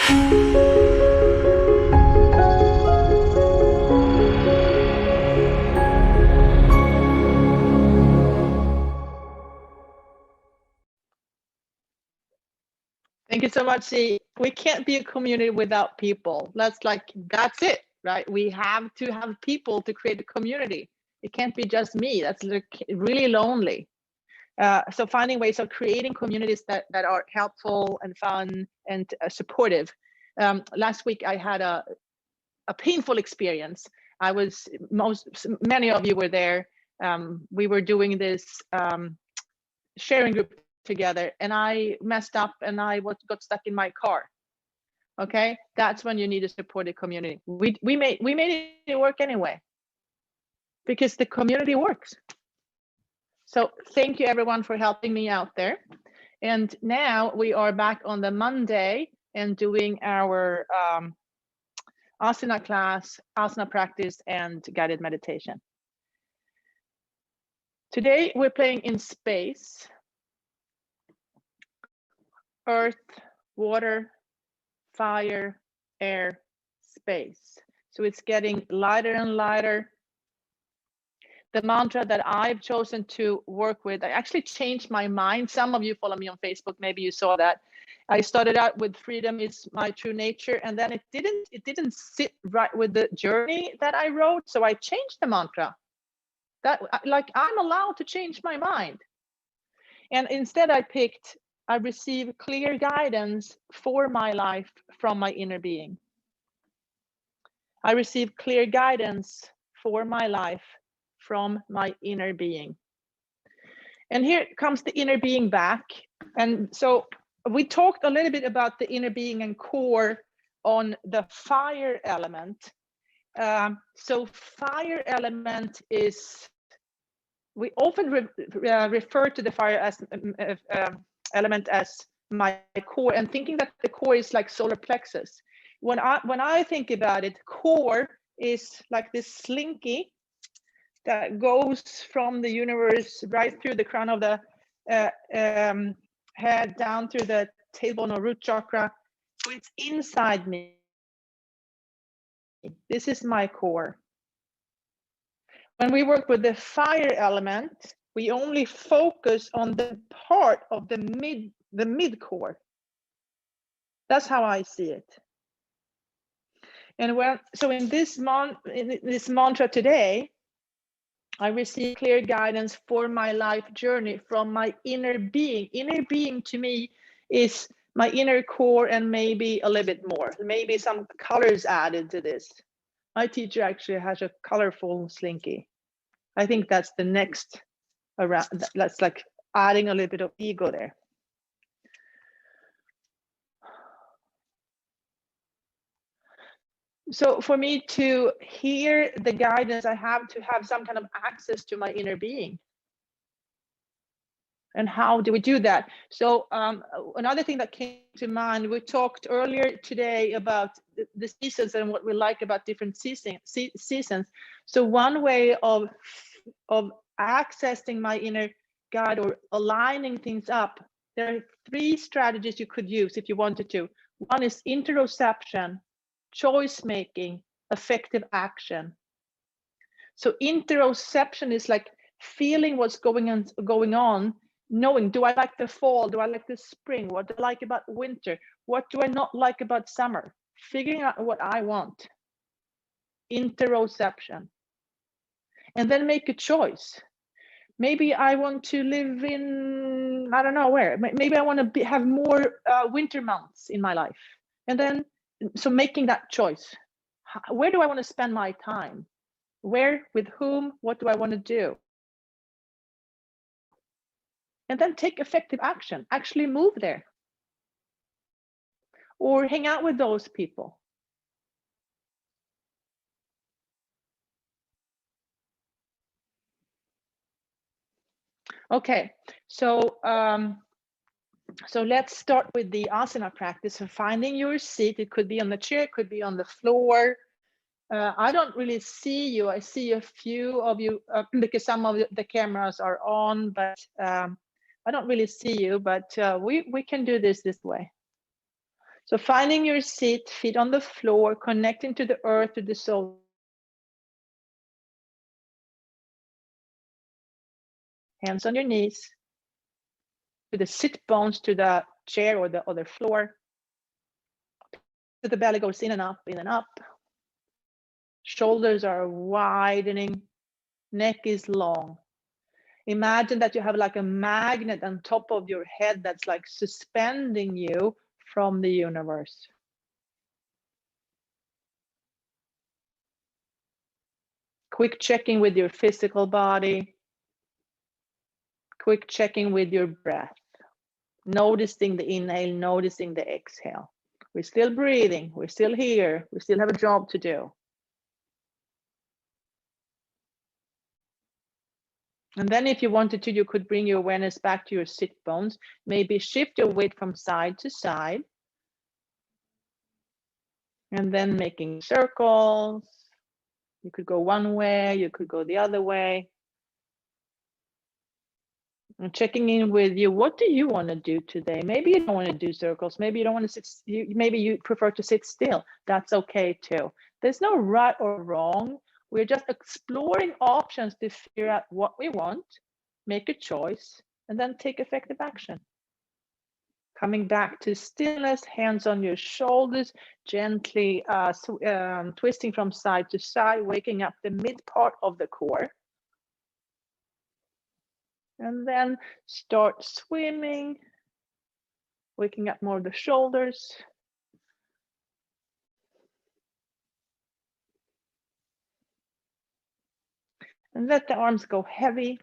Thank you so much. See, we can't be a community without people. That's it, right? We have to have people to create a community. It can't be just me. That's really lonely. So finding ways of creating communities that are helpful and fun and supportive. Last week I had a painful experience. Many of you were there. We were doing this sharing group together, and I messed up and I got stuck in my car. Okay, that's when you need a supportive community. We made it work anyway, because the community works. So thank you everyone for helping me out there. And now we are back on the Monday and doing our asana class, asana practice, and guided meditation. Today we're playing in space, earth, water, fire, air, space. So it's getting lighter and lighter. The mantra that I've chosen to work with, I actually changed my mind. Some of you follow me on Facebook, maybe you saw that. I started out with freedom is my true nature, and then it didn't sit right with the journey that I wrote, so I changed the mantra. That, like, I'm allowed to change my mind. And instead I receive clear guidance for my life from my inner being. I receive clear guidance for my life from my inner being. And here comes the inner being back. And so we talked a little bit about the inner being and core on the fire element. So fire element is, we often refer to the fire as element as my core, and thinking that the core is like solar plexus. When I think about it, core is like this slinky that goes from the universe right through the crown of the head down through the tailbone or root chakra. So it's inside me. This is my core. When we work with the fire element, we only focus on the part of the mid core. That's how I see it. And so in this mantra today, I receive clear guidance for my life journey from my inner being. Inner being to me is my inner core and maybe a little bit more. Maybe some colors added to this. My teacher actually has a colorful slinky. I think that's the next around. That's like adding a little bit of ego there. So for me to hear the guidance, I have to have some kind of access to my inner being. And how do we do that? So another thing that came to mind, we talked earlier today about the seasons and what we like about different seasons. So one way of accessing my inner guide or aligning things up, there are 3 strategies you could use if you wanted to. One is interoception, choice making, effective action. So interoception is like feeling what's going on, knowing, do I like the fall? Do I like the spring? What do I like about winter? What do I not like about summer? Figuring out what I want. Interoception. And then make a choice. Maybe I want to live in, I don't know where. Maybe I want to have more winter months in my life. And then, so making that choice. Where do I want to spend my time? Where, with whom, what do I want to do? And then take effective action, actually move there. Or hang out with those people. Okay, so let's start with the asana practice of finding your seat. It could be on the chair, it could be on the floor. I don't really see you. I see a few of you because some of the cameras are on, but I don't really see you, but we can do this way. So finding your seat, feet on the floor, connecting to the earth, to the soul. Hands on your knees, to the sit bones, to the chair or the other floor. So the belly goes in and up, in and up. Shoulders are widening, neck is long. Imagine that you have like a magnet on top of your head that's like suspending you from the universe. Quick checking with your physical body. Quick checking with your breath. Noticing the inhale, noticing the exhale. We're still breathing, we're still here, we still have a job to do. And then if you wanted to, you could bring your awareness back to your sit bones, maybe shift your weight from side to side. And then making circles. You could go one way, you could go the other way. And checking in with you, what do you want to do today? Maybe you don't want to do circles. Maybe you don't want to sit, maybe you prefer to sit still. That's okay too. There's no right or wrong. We're just exploring options to figure out what we want, make a choice, and then take effective action. Coming back to stillness, hands on your shoulders, gently twisting from side to side, waking up the mid part of the core. And then start swimming, waking up more of the shoulders. And let the arms go heavy,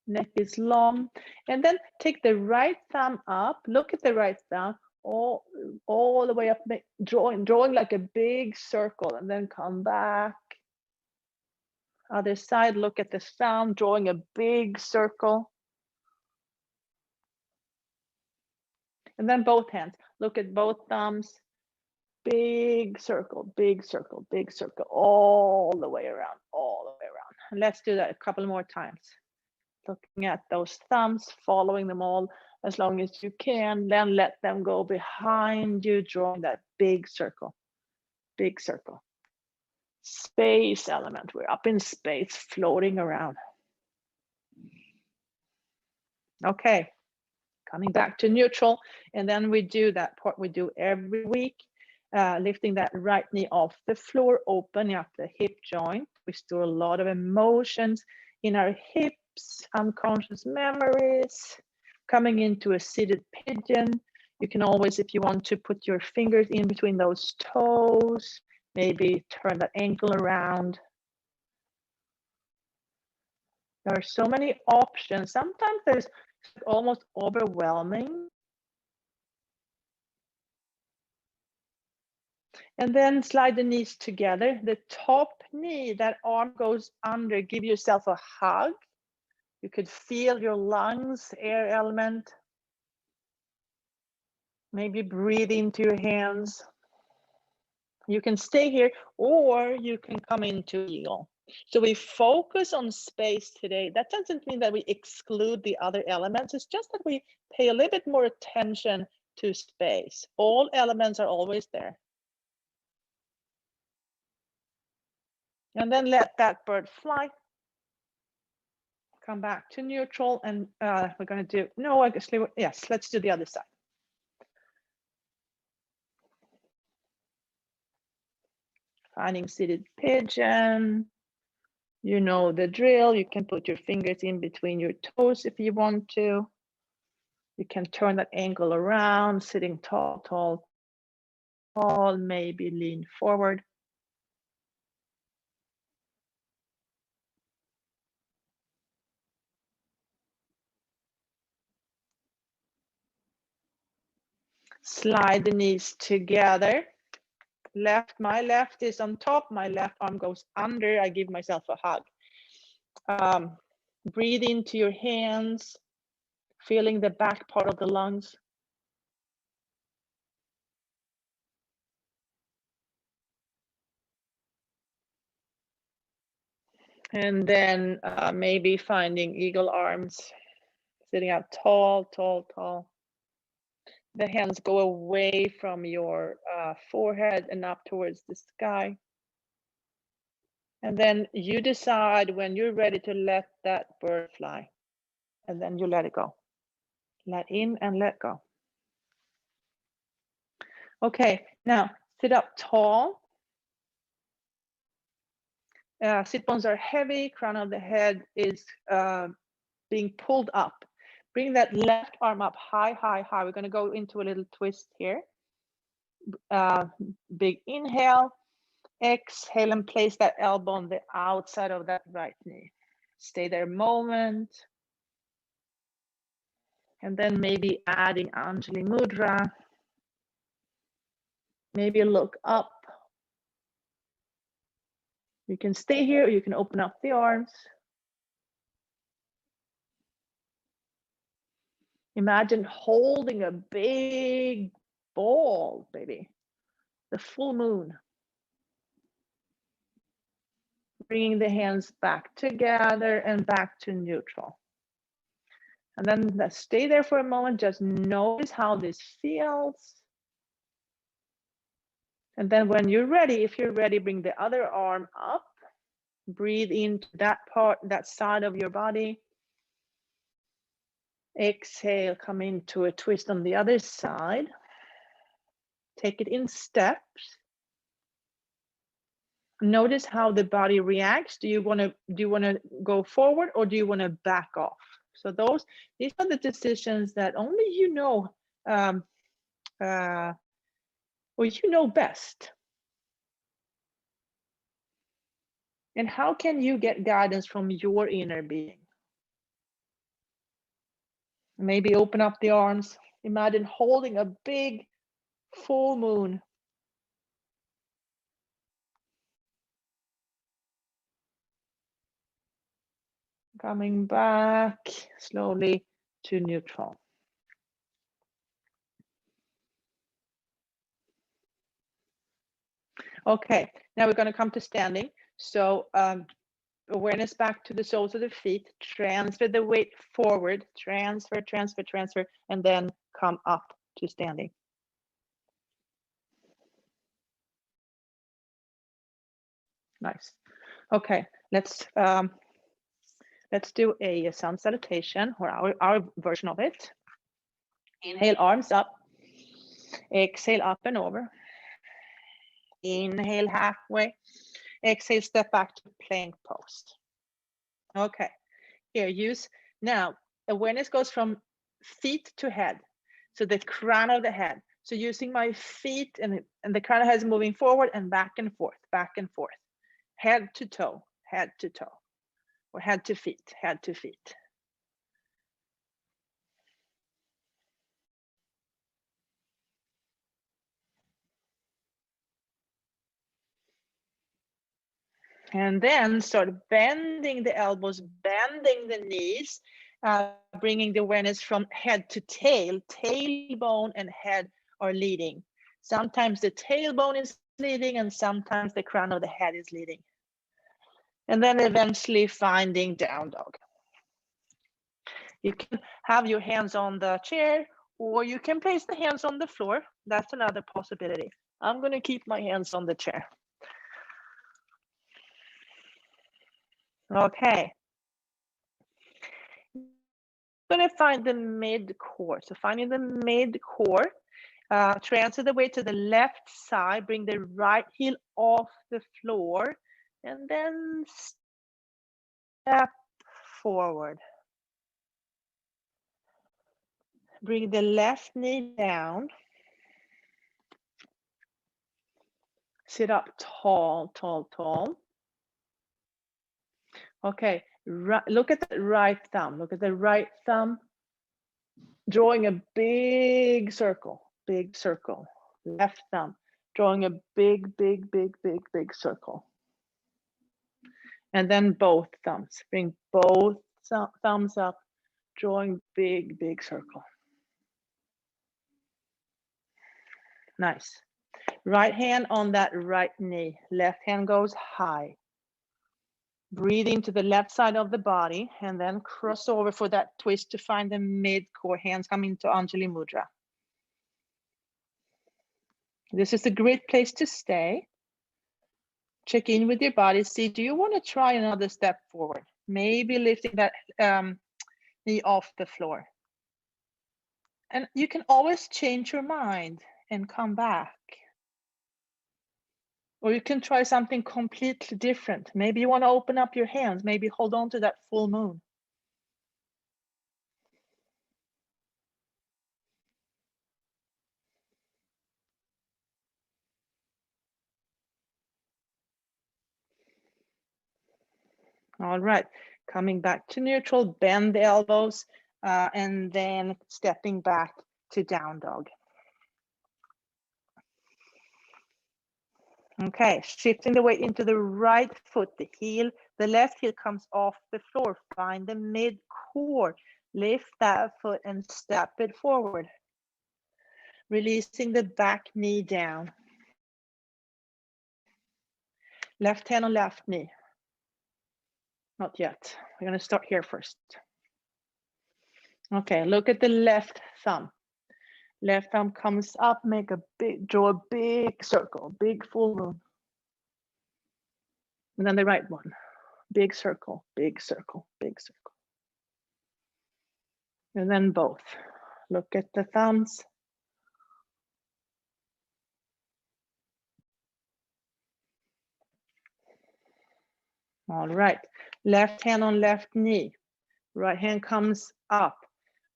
neck is long. And then take the right thumb up, look at the right thumb, all the way up, drawing like a big circle, and then come back. Other side, look at the thumb, drawing a big circle. And then both hands, look at both thumbs, big circle, big circle, big circle, all the way around, all the way around. And let's do that a couple more times. Looking at those thumbs, following them all as long as you can, then let them go behind you, drawing that big circle, big circle. Space element, we're up in space, floating around. Okay, coming back to neutral, and then we do that part we do every week, lifting that right knee off the floor, opening up the hip joint. We store a lot of emotions in our hips, unconscious memories. Coming into a seated pigeon. You can always, if you want to, put your fingers in between those toes, maybe turn that ankle around. There are so many options. Sometimes there's almost overwhelming. And then slide the knees together. The top knee, that arm goes under. Give yourself a hug. You could feel your lungs, air element. Maybe breathe into your hands. You can stay here, or you can come into eagle. So we focus on space today. That doesn't mean that we exclude the other elements. It's just that we pay a little bit more attention to space. All elements are always there. And then let that bird fly. Come back to neutral, and we're going to do, no, actually, yes, let's do the other side. Finding seated pigeon. You know the drill. You can put your fingers in between your toes if you want to. You can turn that ankle around, sitting tall, tall, tall, maybe lean forward. Slide the knees together. My left is on top, my left arm goes under. I give myself a hug. Breathe into your hands, feeling the back part of the lungs. And then maybe finding eagle arms, sitting up tall, tall, tall. The hands go away from your forehead and up towards the sky. And then you decide when you're ready to let that bird fly. And then you let it go. Let in and let go. Okay, now sit up tall. Sit bones are heavy, crown of the head is being pulled up. Bring that left arm up high, high, high. We're going to go into a little twist here. Big inhale. Exhale and place that elbow on the outside of that right knee. Stay there a moment. And then maybe adding Anjali Mudra. Maybe look up. You can stay here or you can open up the arms. Imagine holding a big ball, baby. The full moon. Bringing the hands back together and back to neutral. And then let's stay there for a moment. Just notice how this feels. And then when you're ready, if you're ready, bring the other arm up. Breathe into that part, that side of your body. Exhale, come into a twist on the other side. Take it in steps. Notice how the body reacts. Do you want to go forward or do you want to back off? So these are the decisions that only you know, or you know best. And how can you get guidance from your inner being? Maybe open up the arms. Imagine holding a big full moon. Coming back slowly to neutral. Okay, now we're going to come to standing. So awareness back to the soles of the feet, transfer the weight forward, transfer, transfer, transfer, and then come up to standing. Nice. Okay, let's do a sun salutation, or our version of it. Inhale, arms up. Exhale, up and over. Inhale, halfway. Exhale, step back to plank pose. Okay, here, now awareness goes from feet to head. So the crown of the head. So using my feet and the crown of the head is moving forward and back and forth, head to toe, or head to feet, head to feet. And then start bending the elbows, bending the knees, bringing the awareness from head to tail. Tailbone and head are leading. Sometimes the tailbone is leading and sometimes the crown of the head is leading. And then eventually finding down dog. You can have your hands on the chair or you can place the hands on the floor. That's another possibility. I'm going to keep my hands on the chair. Okay. I'm going to find the mid-core. So finding the mid-core, transfer the weight to the left side, bring the right heel off the floor, and then step forward. Bring the left knee down. Sit up tall, tall, tall. Okay, look at the right thumb. Look at the right thumb. Drawing a big circle, big circle. Left thumb, drawing a big, big, big, big, big circle. And then both thumbs. Bring both thumbs up, drawing big, big circle. Nice. Right hand on that right knee. Left hand goes high. Breathe into the left side of the body and then cross over for that twist to find the mid-core. Hands come into Anjali Mudra. This is a great place to stay. Check in with your body. See, do you want to try another step forward? Maybe lifting that knee off the floor. And you can always change your mind and come back. Or you can try something completely different. Maybe you want to open up your hands. Maybe hold on to that full moon. All right, coming back to neutral, bend the elbows, and then stepping back to down dog. Okay, shifting the weight into the right foot, the left heel comes off the floor. Find the mid-core, lift that foot and step it forward. Releasing the back knee down. Left hand on left knee. Not yet. We're going to start here first. Okay, look at the left thumb. Left thumb comes up, draw a big circle, big full moon. And then the right one, big circle, big circle, big circle. And then both. Look at the thumbs. All right, left hand on left knee. Right hand comes up.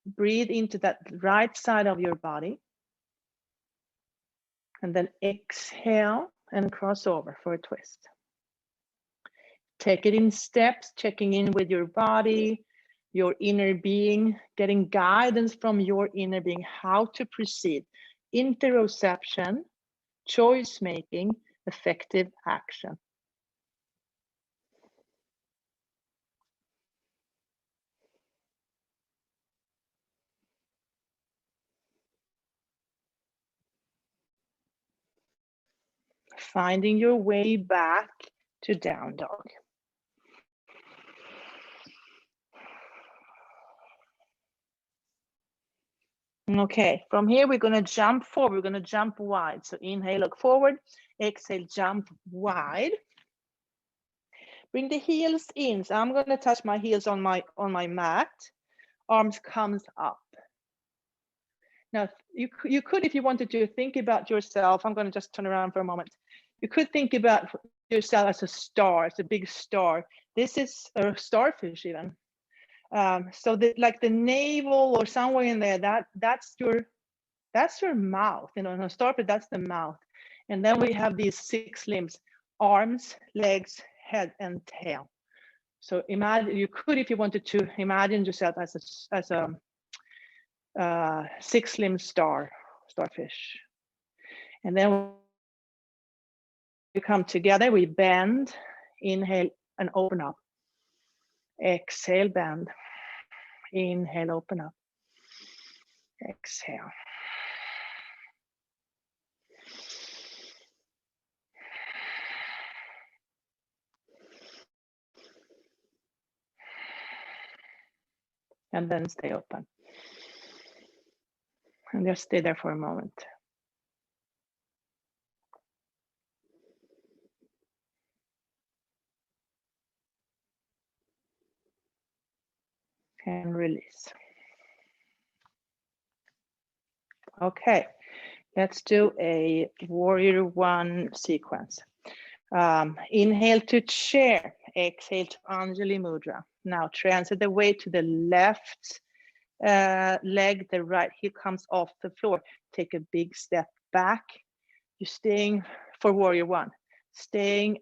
Breathe into that right side of your body. And then exhale and cross over for a twist. Take it in steps, checking in with your body, your inner being, getting guidance from your inner being, how to proceed. Interoception, choice making, effective action. Finding your way back to down dog. Okay, from here we're going to jump forward. We're going to jump wide. So inhale, look forward. Exhale, jump wide. Bring the heels in. So I'm going to touch my heels on my mat. Arms comes up. Now you could, if you wanted to, think about yourself. I'm going to just turn around for a moment. You could think about yourself as a star, as a big star. This is a starfish even. So like the navel or somewhere in there, that's your mouth. You know, in a starfish, that's the mouth. And then we have these 6 limbs: arms, legs, head, and tail. So imagine, you could, if you wanted to, imagine yourself as a 6-limbed starfish. And then we come together, we bend, inhale and open up. Exhale, bend. Inhale, open up. Exhale. And then stay open. And just stay there for a moment. And release. Okay, let's do a warrior 1 sequence. Inhale to chair, exhale to Anjali Mudra. Now transit the weight to the left leg, the right heel comes off the floor. Take a big step back. You're staying for warrior 1, staying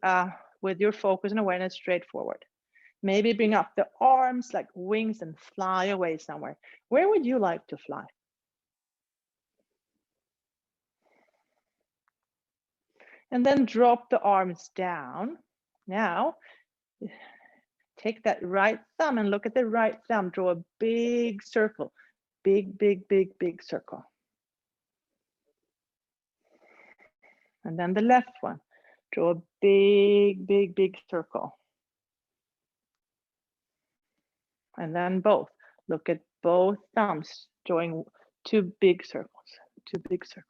with your focus and awareness straight forward. Maybe bring up the arms like wings and fly away somewhere. Where would you like to fly? And then drop the arms down. Now, take that right thumb and look at the right thumb. Draw a big circle. Big, big, big, big circle. And then the left one. Draw a big, big, big circle. And then both. Look at both thumbs, drawing 2 big circles. 2 big circles.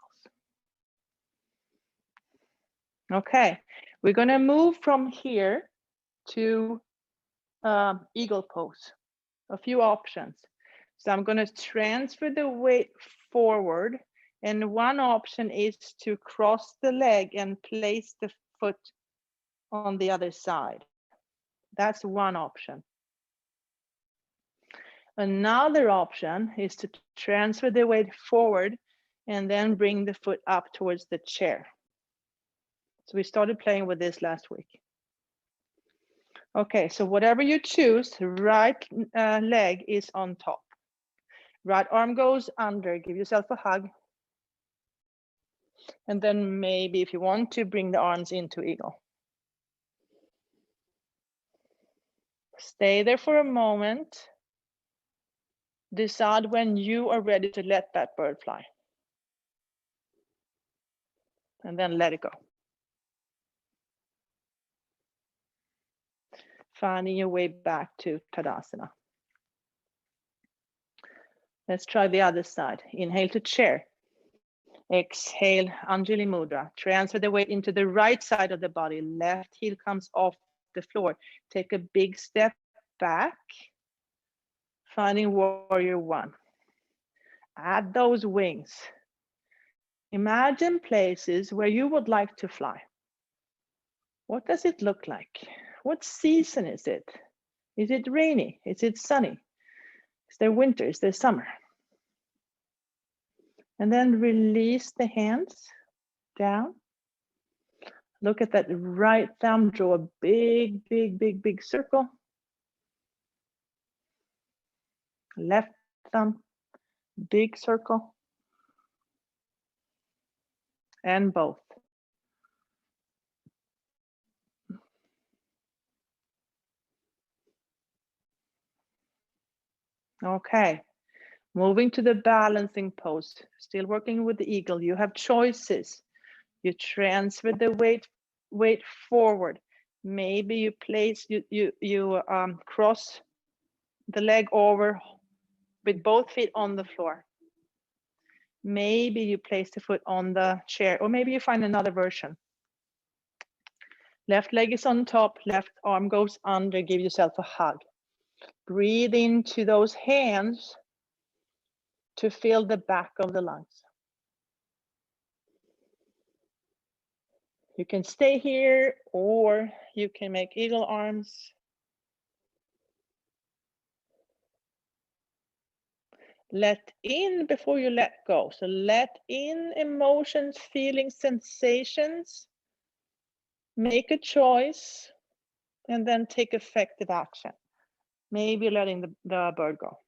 Okay, we're going to move from here to eagle pose. A few options. So I'm going to transfer the weight forward, and one option is to cross the leg and place the foot on the other side. That's one option. Another option is to transfer the weight forward and then bring the foot up towards the chair. So we started playing with this last week. Okay, so whatever you choose, right leg is on top. Right arm goes under, give yourself a hug. And then maybe if you want to, bring the arms into eagle. Stay there for a moment. Decide when you are ready to let that bird fly. And then let it go. Finding your way back to Tadasana. Let's try the other side. Inhale to chair. Exhale, Anjali Mudra. Transfer the weight into the right side of the body. Left heel comes off the floor. Take a big step back. Finding warrior one. Add those wings. Imagine places where you would like to fly. What does it look like? What season is it? Is it rainy? Is it sunny? Is there winter? Is there summer? And then release the hands down. Look at that right thumb, draw a big, big, big, big circle. Left thumb, big circle. And both. Okay, moving to the balancing pose. Still working with the eagle. You have choices. You transfer the weight forward. Maybe you place, you cross the leg over with both feet on the floor. Maybe you place the foot on the chair, or maybe you find another version. Left leg is on top, left arm goes under, give yourself a hug. Breathe into those hands to fill the back of the lungs. You can stay here, or you can make eagle arms. Let in before you let go. So let in emotions, feelings, sensations. Make a choice and then take effective action. Maybe letting the bird go.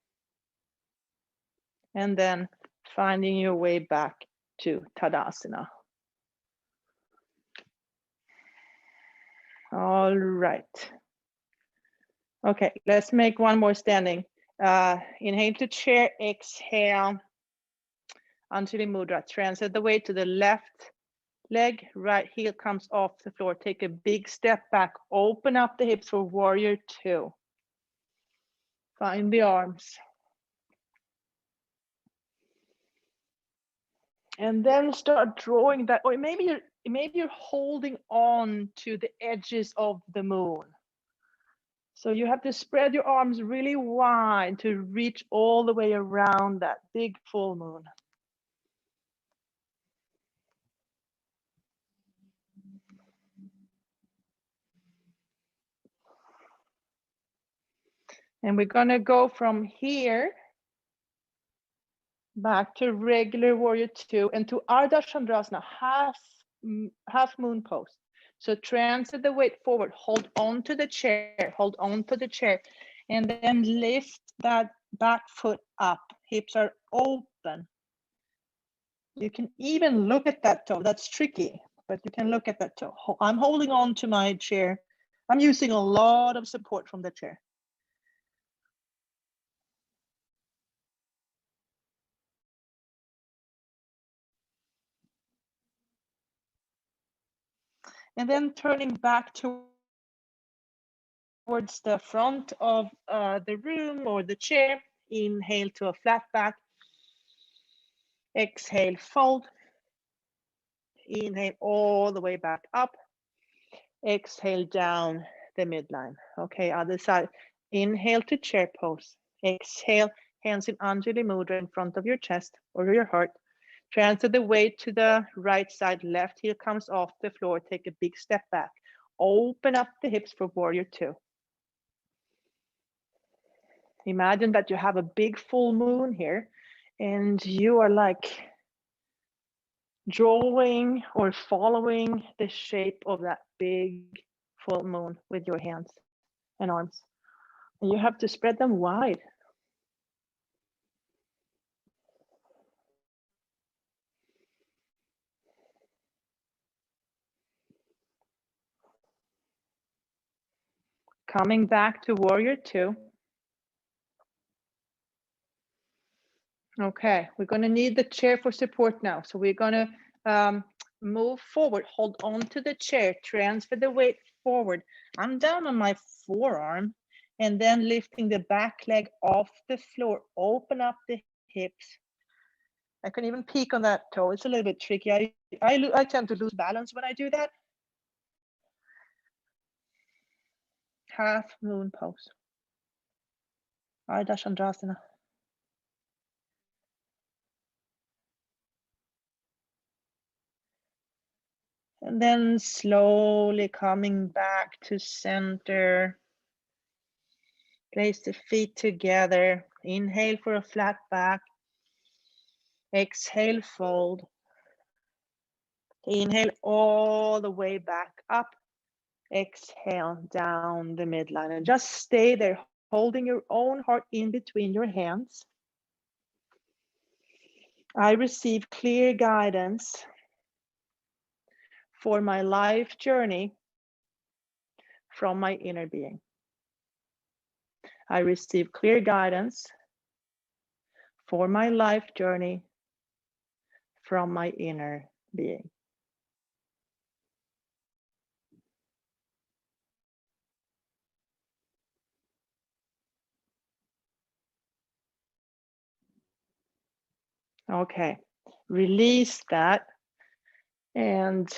And then finding your way back to Tadasana. All right. Okay, let's make one more standing. Inhale to chair, exhale. Anjali Mudra. Transfer the weight to the left leg, right heel comes off the floor. Take a big step back, open up the hips for warrior two. Find the arms. And then start drawing that, or maybe you're holding on to the edges of the moon. So you have to spread your arms really wide to reach all the way around that big full moon. And we're gonna go from here back to regular warrior two and to Ardha Chandrasana, half moon pose. So transfer the weight forward, hold on to the chair, and then lift that back foot up. Hips are open. You can even look at that toe. That's tricky, but you can look at that toe. I'm holding on to my chair. I'm using a lot of support from the chair. And then turning back towards the front of the room or the chair. Inhale to a flat back. Exhale, fold. Inhale all the way back up. Exhale down the midline. Okay, other side. Inhale to chair pose. Exhale, hands in Anjali Mudra in front of your chest or your heart. Transfer the weight to the right side. Left heel comes off the floor. Take a big step back. Open up the hips for warrior two. Imagine that you have a big full moon here and you are like drawing or following the shape of that big full moon with your hands and arms. And you have to spread them wide. Coming back to warrior two. Okay, we're going to need the chair for support now. So we're going to move forward, hold on to the chair, transfer the weight forward. I'm down on my forearm and then lifting the back leg off the floor. Open up the hips. I can even peek on that toe. It's a little bit tricky. I tend to lose balance when I do that. Half moon pose. Ardha Chandrasana. And then slowly coming back to center. Place the feet together. Inhale for a flat back. Exhale, fold. Inhale all the way back up. Exhale down the midline. And just stay there, holding your own heart in between your hands. I receive clear guidance for my life journey from my inner being. I receive clear guidance for my life journey from my inner being. Okay, release that. And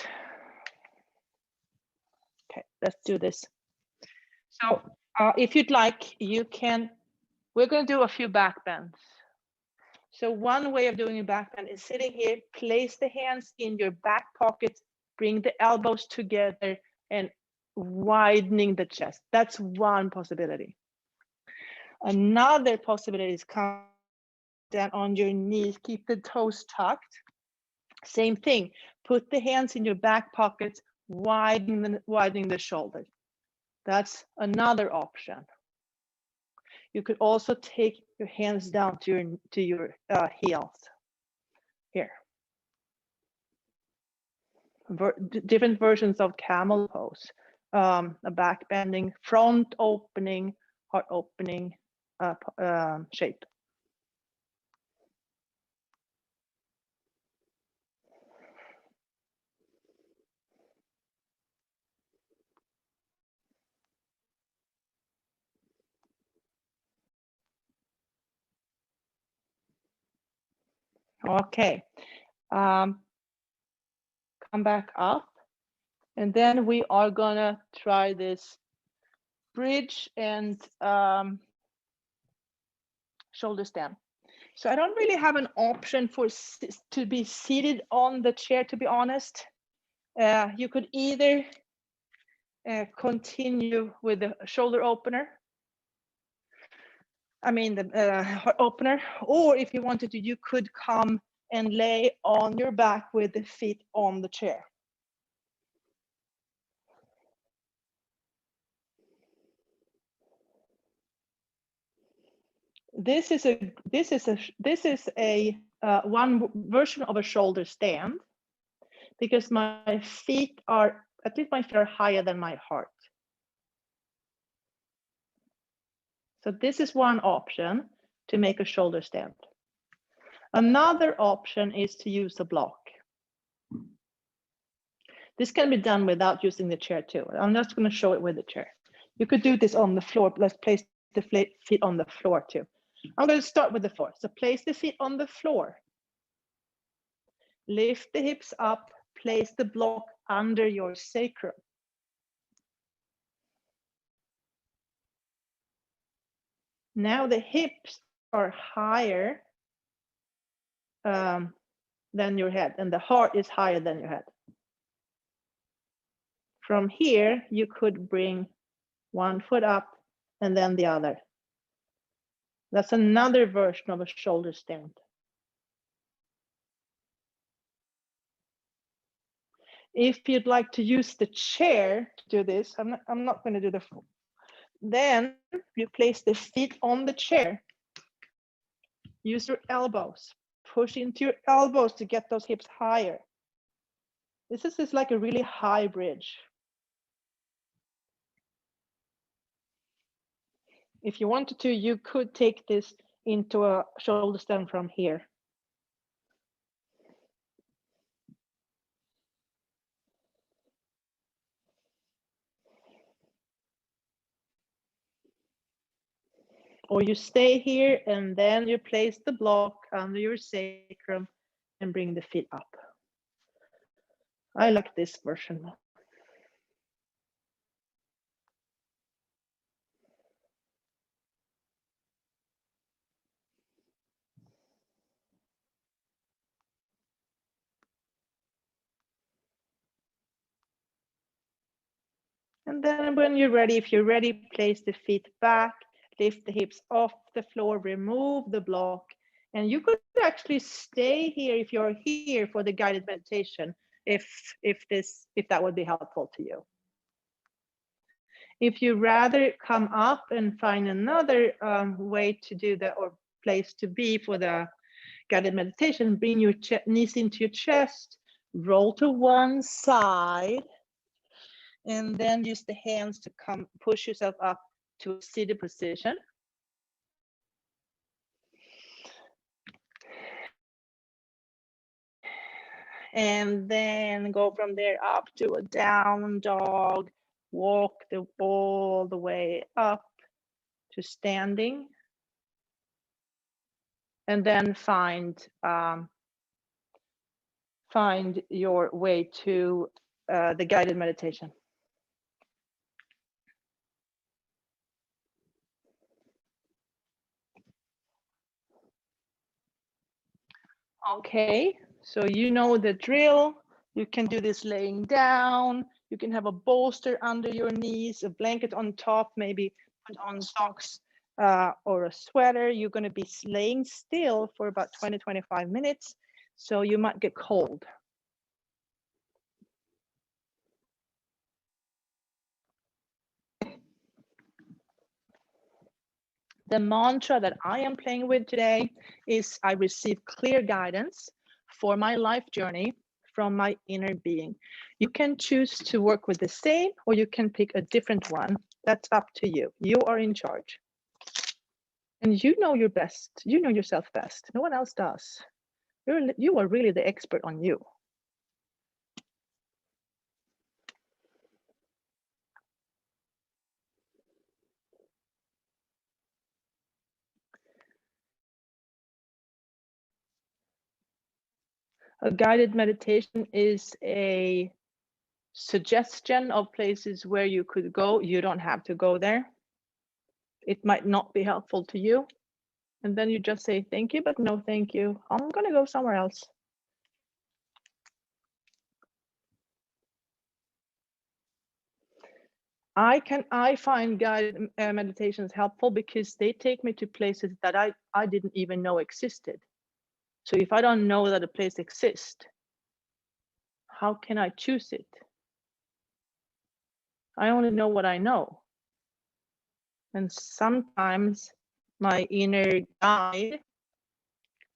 okay, let's do this. So if you'd like, you can, we're going to do a few back bends. So one way of doing a back bend is sitting here, place the hands in your back pockets, bring the elbows together and widening the chest. That's one possibility. Another possibility is come down on your knees, keep the toes tucked. Same thing, put the hands in your back pockets, widening the shoulders. That's another option. You could also take your hands down to your heels. Here. Different versions of camel pose. A back bending, front opening, heart opening shape. Okay, come back up, and then we are gonna try this bridge and shoulder stand. So I don't really have an option for to be seated on the chair, to be honest. You could either continue with the shoulder opener, I mean the heart opener, or if you wanted to, you could come and lay on your back with the feet on the chair. This is a one version of a shoulder stand, because my feet are, at least my feet are higher than my heart. So this is one option to make a shoulder stand. Another option is to use a block. This can be done without using the chair too. I'm just going to show it with the chair. You could do this on the floor. Let's place the feet on the floor too. I'm going to start with the floor. So place the feet on the floor. Lift the hips up, place the block under your sacrum. Now the hips are higher than your head, and the heart is higher than your head. From here, you could bring one foot up and then the other. That's another version of a shoulder stand. If you'd like to use the chair to do this, I'm not going to do the full. Then you place the feet on the chair. Use your elbows. Push into your elbows to get those hips higher. This is like a really high bridge. If you wanted to, you could take this into a shoulder stand from here. Or you stay here and then you place the block under your sacrum and bring the feet up. I like this version. And then when you're ready, if you're ready, place the feet back, lift the hips off the floor, remove the block. And you could actually stay here if you're here for the guided meditation, if that would be helpful to you. If you rather come up and find another way to do that or place to be for the guided meditation, bring your knees into your chest, roll to one side, and then use the hands to push yourself up to a seated position. And then go from there up to a down dog, walk all the way up to standing. And then find your way to the guided meditation. Okay, so you know the drill. You can do this laying down. You can have a bolster under your knees, a blanket on top, maybe put on socks or a sweater. You're going to be laying still for about 20-25 minutes, so you might get cold. The mantra that I am playing with today is I receive clear guidance for my life journey from my inner being. You can choose to work with the same or you can pick a different one. That's up to you. You are in charge. And you know your best. You know yourself best. No one else does. You are really the expert on you. A guided meditation is a suggestion of places where you could go. You don't have to go there. It might not be helpful to you. And then you just say, thank you, but no, thank you. I'm going to go somewhere else. I find guided meditations helpful because they take me to places that I didn't even know existed. So if I don't know that a place exists, how can I choose it? I only know what I know. And sometimes my inner guide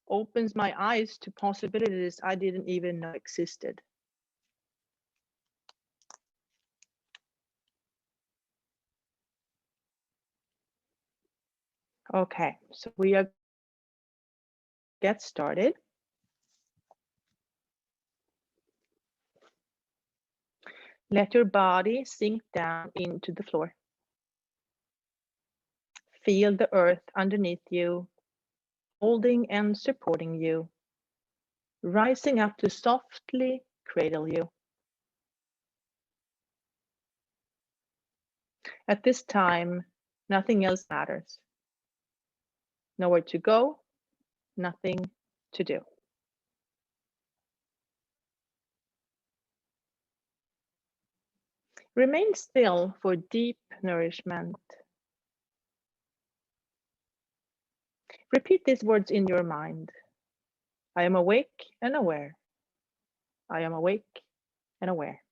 opens my eyes to possibilities I didn't even know existed. Okay, so we are get started. Let your body sink down into the floor. Feel the earth underneath you, holding and supporting you, rising up to softly cradle you. At this time, nothing else matters. Nowhere to go, nothing to do. Remain still for deep nourishment. Repeat these words in your mind. I am awake and aware. I am awake and aware.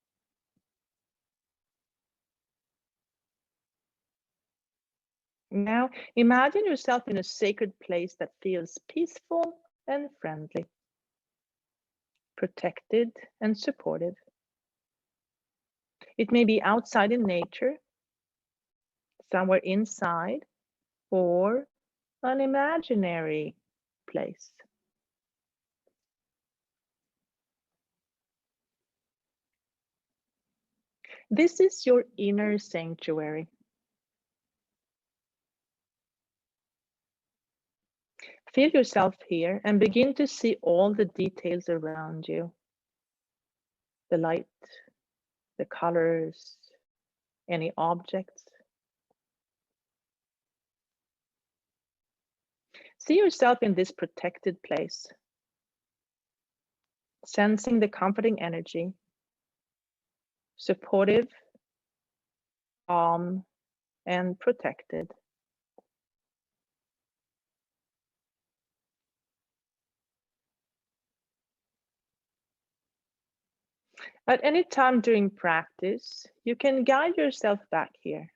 Now, imagine yourself in a sacred place that feels peaceful and friendly, protected and supported. It may be outside in nature, somewhere inside, or an imaginary place. This is your inner sanctuary. Feel yourself here and begin to see all the details around you. The light, the colors, any objects. See yourself in this protected place, sensing the comforting energy, supportive, calm, and protected. At any time during practice, you can guide yourself back here.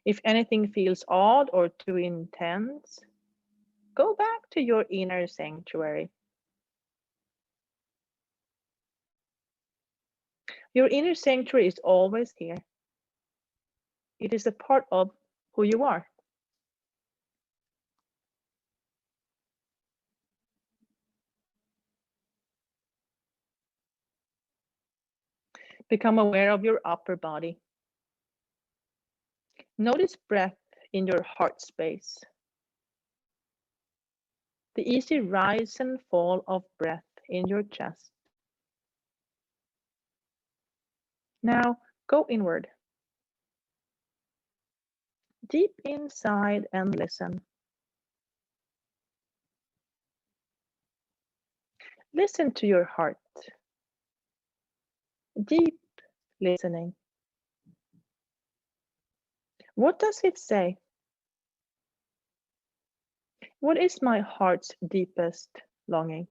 If anything feels odd or too intense, go back to your inner sanctuary. Your inner sanctuary is always here. It is a part of who you are. Become aware of your upper body. Notice breath in your heart space. The easy rise and fall of breath in your chest. Now go inward. Deep inside and listen. Listen to your heart. Deep listening. What does it say? What is my heart's deepest longing?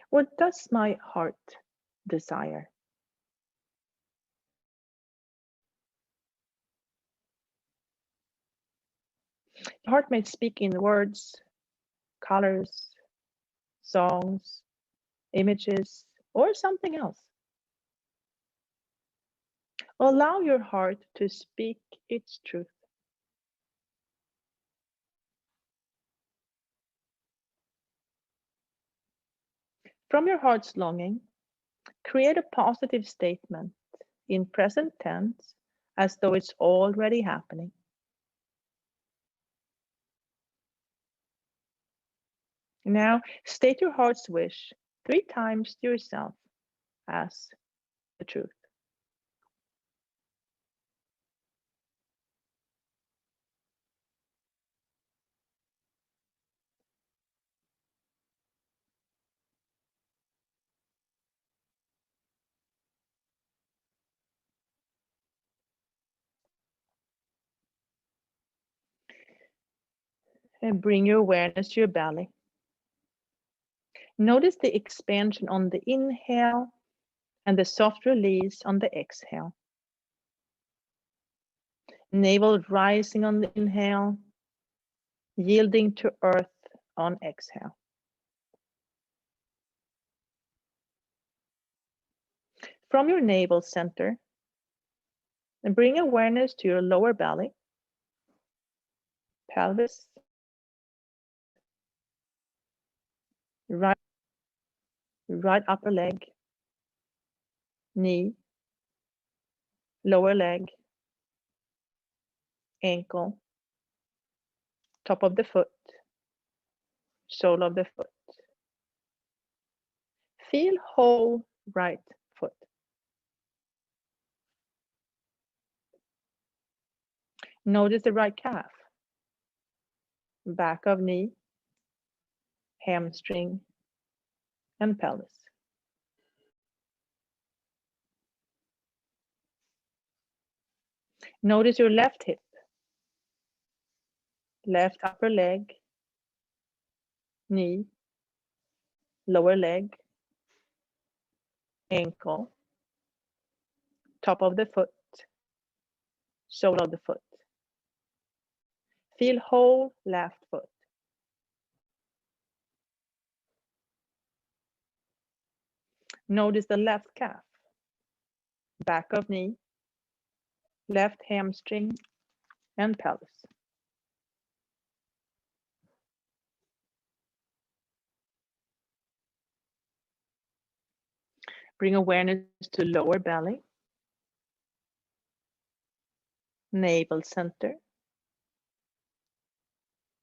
What does my heart desire? The heart may speak in words, colors, songs, images, or something else. Allow your heart to speak its truth. From your heart's longing, create a positive statement in present tense as though it's already happening. Now, state your heart's wish 3 times to yourself as the truth. And bring your awareness to your belly. Notice the expansion on the inhale and the soft release on the exhale. Navel rising on the inhale, yielding to earth on exhale. From your navel center, and bring awareness to your lower belly, pelvis, right upper leg, knee, lower leg, ankle, top of the foot, sole of the foot. Feel whole right foot. Notice the right calf, back of knee, hamstring, and pelvis. Notice your left hip, left upper leg, knee, lower leg, ankle, top of the foot, sole of the foot. Feel whole left foot. Notice the left calf, back of knee, left hamstring, and pelvis. Bring awareness to lower belly, navel center,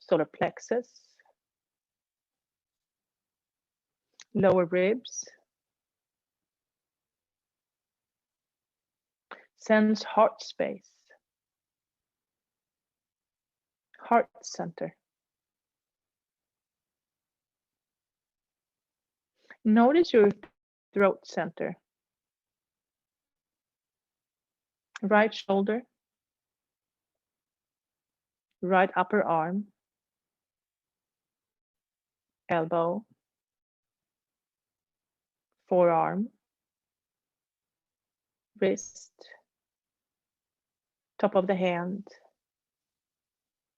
solar plexus, lower ribs. Sense heart space, heart center. Notice your throat center, right shoulder, right upper arm, elbow, forearm, wrist, top of the hand,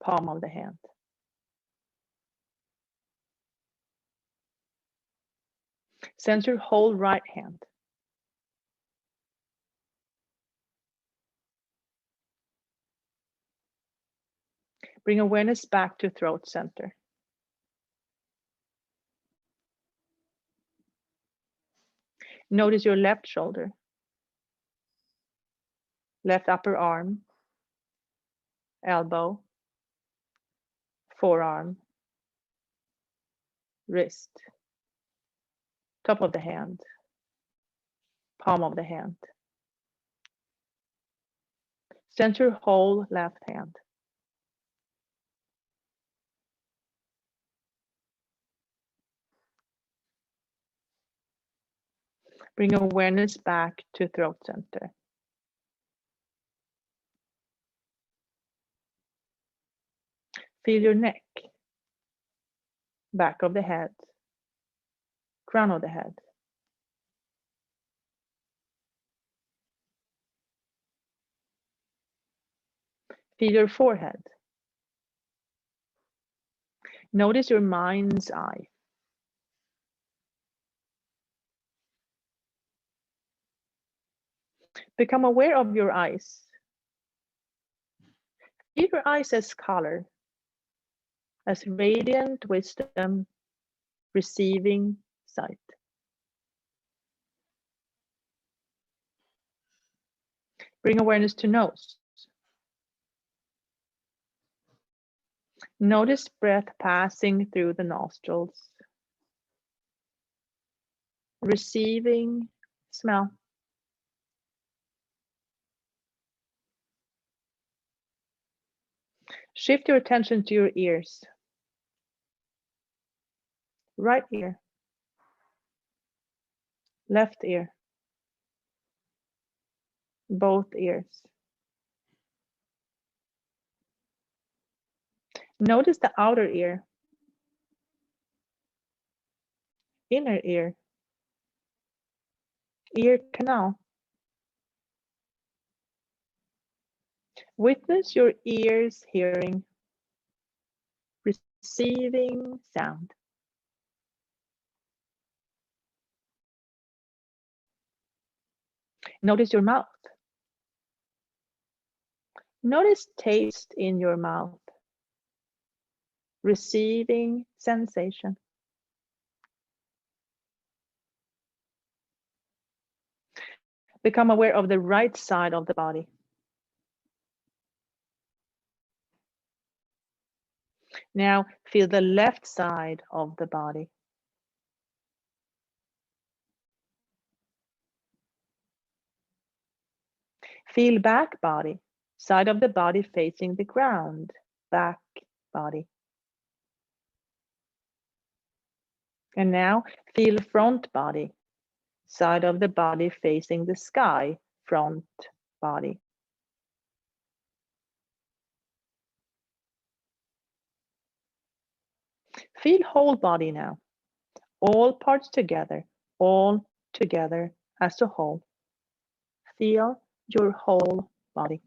palm of the hand. Sense your whole right hand. Bring awareness back to throat center. Notice your left shoulder, left upper arm, elbow, forearm, wrist, top of the hand, palm of the hand. Sense your whole left hand. Bring awareness back to throat center. Feel your neck, back of the head, crown of the head. Feel your forehead. Notice your mind's eye. Become aware of your eyes. Feel your eyes as color, as radiant wisdom, receiving sight. Bring awareness to nose. Notice breath passing through the nostrils, receiving smell. Shift your attention to your ears. Right ear, left ear, both ears. Notice the outer ear, inner ear, ear canal. Witness your ears hearing, receiving sound. Notice your mouth. Notice taste in your mouth, receiving sensation. Become aware of the right side of the body. Now feel the left side of the body. Feel back body, side of the body facing the ground, back body. And now feel front body, side of the body facing the sky, front body. Feel whole body now, all parts together, all together as a whole. Feel your whole body.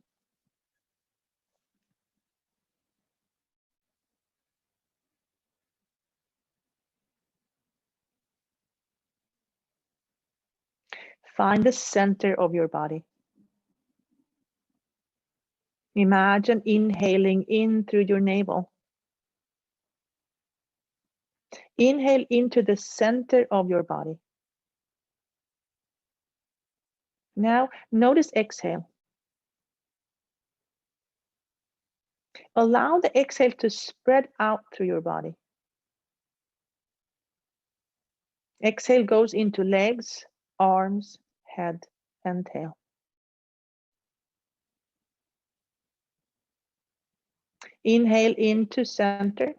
Find the center of your body. Imagine inhaling in through your navel. Inhale into the center of your body. Now notice exhale. Allow the exhale to spread out through your body. Exhale goes into legs, arms, head, and tail. Inhale into center.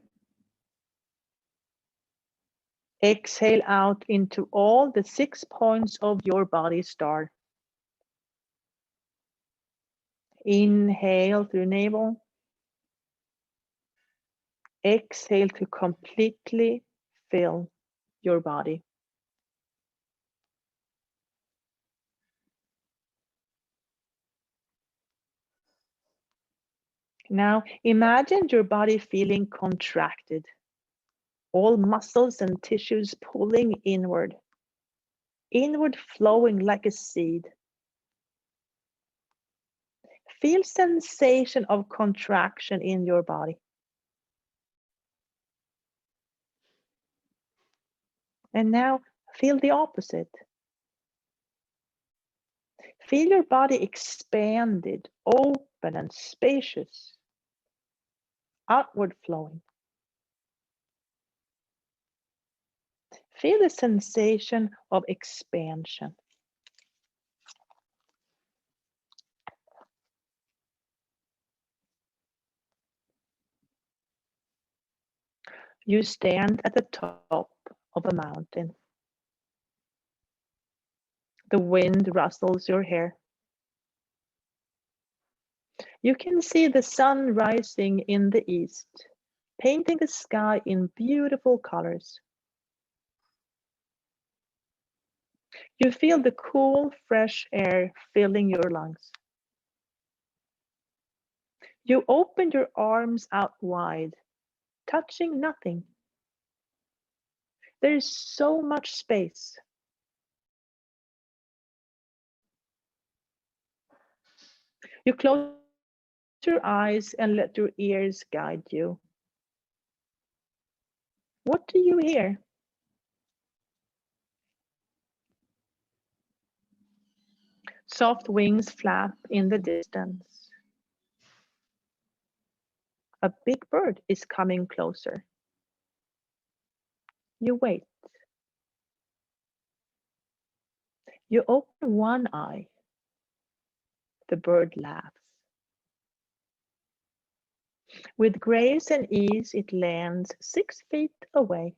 Exhale out into all the 6 points of your body star. Inhale through navel. Exhale to completely fill your body. Now imagine your body feeling contracted, all muscles and tissues pulling inward, inward flowing like a seed. Feel sensation of contraction in your body. And now feel the opposite. Feel your body expanded, open and spacious, outward flowing. Feel the sensation of expansion. You stand at the top of a mountain. The wind rustles your hair. You can see the sun rising in the east, painting the sky in beautiful colors. You feel the cool, fresh air filling your lungs. You open your arms out wide, touching nothing. There is so much space. You close your eyes and let your ears guide you. What do you hear? Soft wings flap in the distance. A big bird is coming closer. You wait. You open one eye. The bird laughs. With grace and ease, it lands 6 feet away.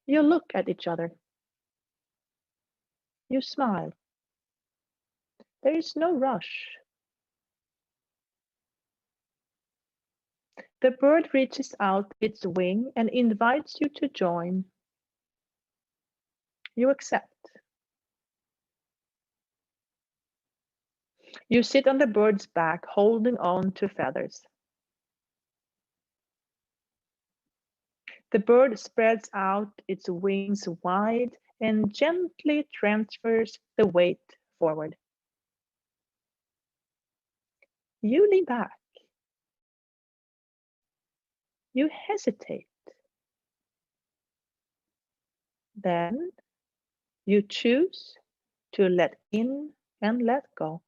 You look at each other. You smile. There is no rush. The bird reaches out its wing and invites you to join. You accept. You sit on the bird's back, holding on to feathers. The bird spreads out its wings wide and gently transfers the weight forward. You lean back. You hesitate. Then you choose to let in and let go.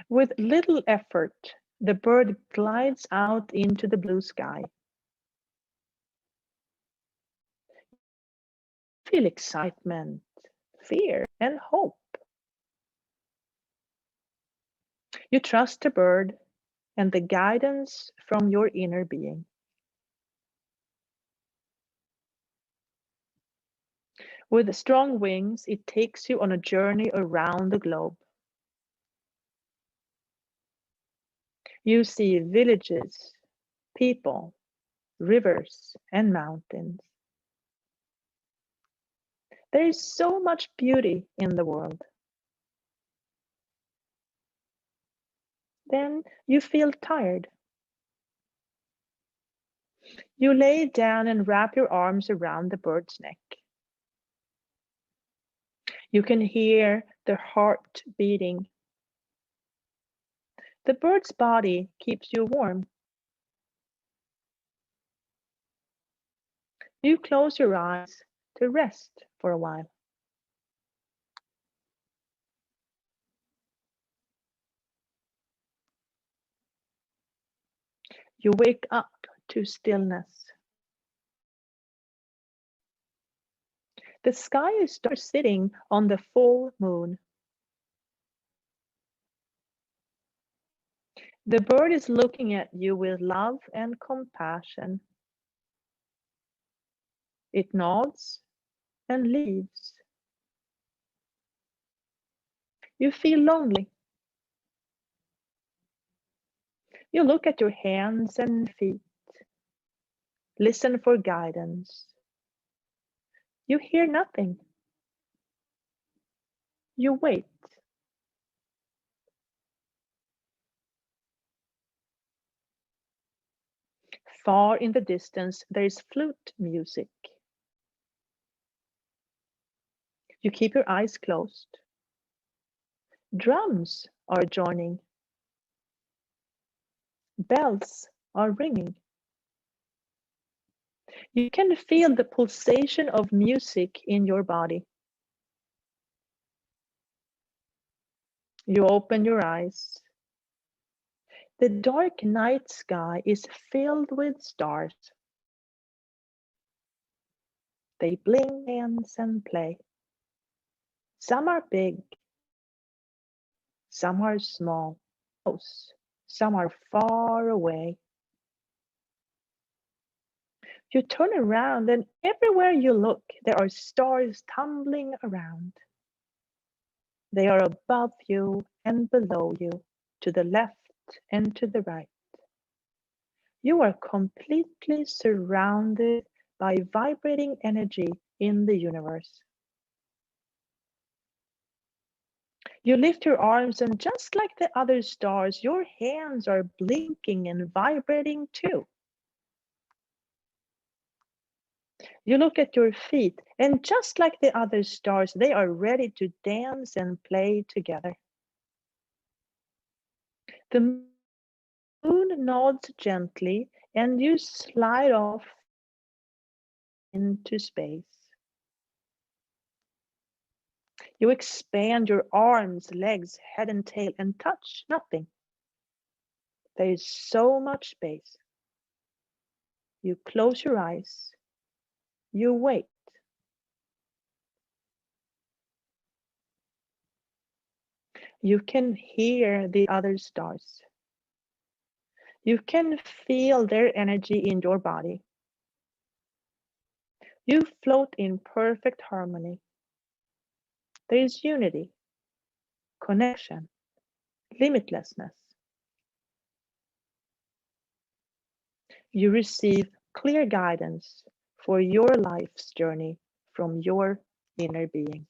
With little effort, the bird glides out into the blue sky. Feel excitement, fear, and hope. You trust the bird and the guidance from your inner being. With strong wings, it takes you on a journey around the globe. You see villages, people, rivers, and mountains. There is so much beauty in the world. Then you feel tired. You lay down and wrap your arms around the bird's neck. You can hear the heart beating. The bird's body keeps you warm. You close your eyes to rest for a while. You wake up to stillness. The sky is dark sitting on the full moon. The bird is looking at you with love and compassion. It nods and leaves. You feel lonely. You look at your hands and feet. Listen for guidance. You hear nothing. You wait. Far in the distance, there is flute music. You keep your eyes closed. Drums are joining. Bells are ringing. You can feel the pulsation of music in your body. You open your eyes. The dark night sky is filled with stars. They blink, dance, and play. Some are big, some are small, close, some are far away. You turn around, and everywhere you look, there are stars tumbling around. They are above you and below you, to the left and to the right. You are completely surrounded by vibrating energy in the universe. You lift your arms, and just like the other stars, your hands are blinking and vibrating too. You look at your feet, and just like the other stars, they are ready to dance and play together. The moon nods gently, and you slide off into space. You expand your arms, legs, head, and tail, and touch nothing. There is so much space. You close your eyes. You wait. You can hear the other stars. You can feel their energy in your body. You float in perfect harmony. There is unity, connection, limitlessness. You receive clear guidance for your life's journey from your inner being.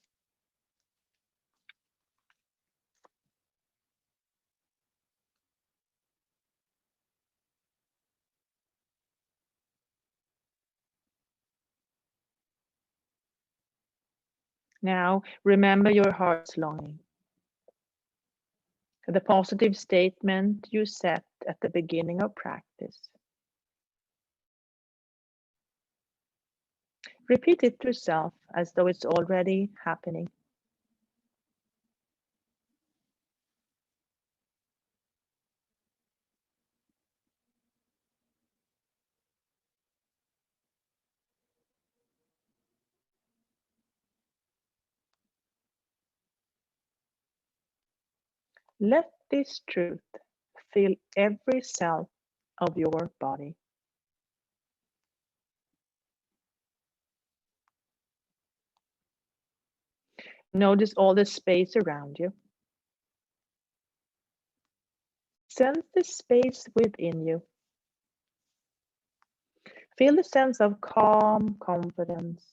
Now, remember your heart's longing, the positive statement you set at the beginning of practice. Repeat it to yourself as though it's already happening. Let this truth fill every cell of your body. Notice all the space around you. Sense the space within you. Feel the sense of calm confidence,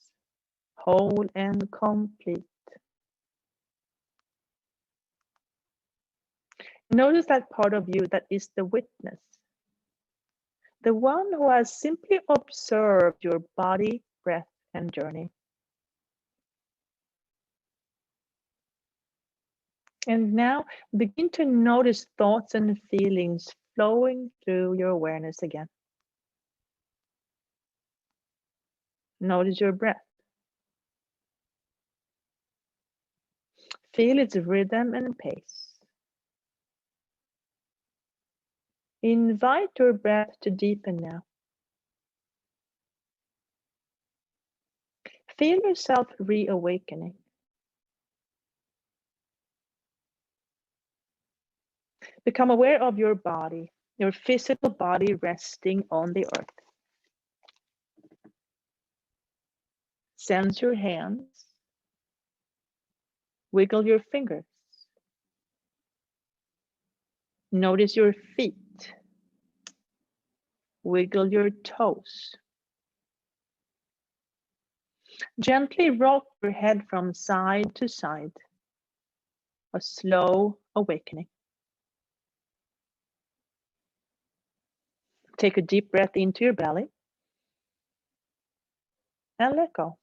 whole and complete. Notice that part of you that is the witness, the one who has simply observed your body, breath, and journey. And now begin to notice thoughts and feelings flowing through your awareness again. Notice your breath. Feel its rhythm and pace. Invite your breath to deepen now. Feel yourself reawakening. Become aware of your body, your physical body resting on the earth. Sense your hands. Wiggle your fingers. Notice your feet. Wiggle your toes. Gently rock your head from side to side. A slow awakening. Take a deep breath into your belly and let go.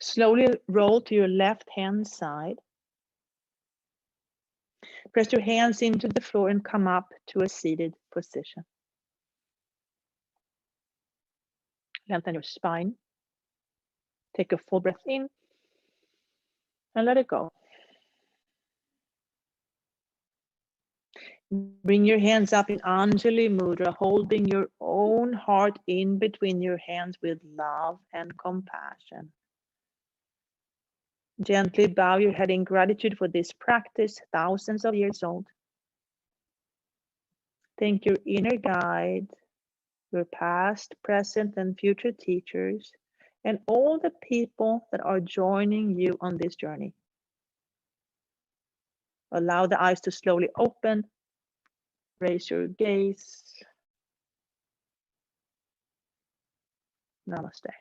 Slowly roll to your left hand side. Press your hands into the floor and come up to a seated position. Lengthen your spine. Take a full breath in and let it go. Bring your hands up in Anjali Mudra, holding your own heart in between your hands with love and compassion. Gently bow your head in gratitude for this practice, thousands of years old. Thank your inner guide, your past, present, and future teachers, and all the people that are joining you on this journey. Allow the eyes to slowly open. Raise your gaze. Namaste.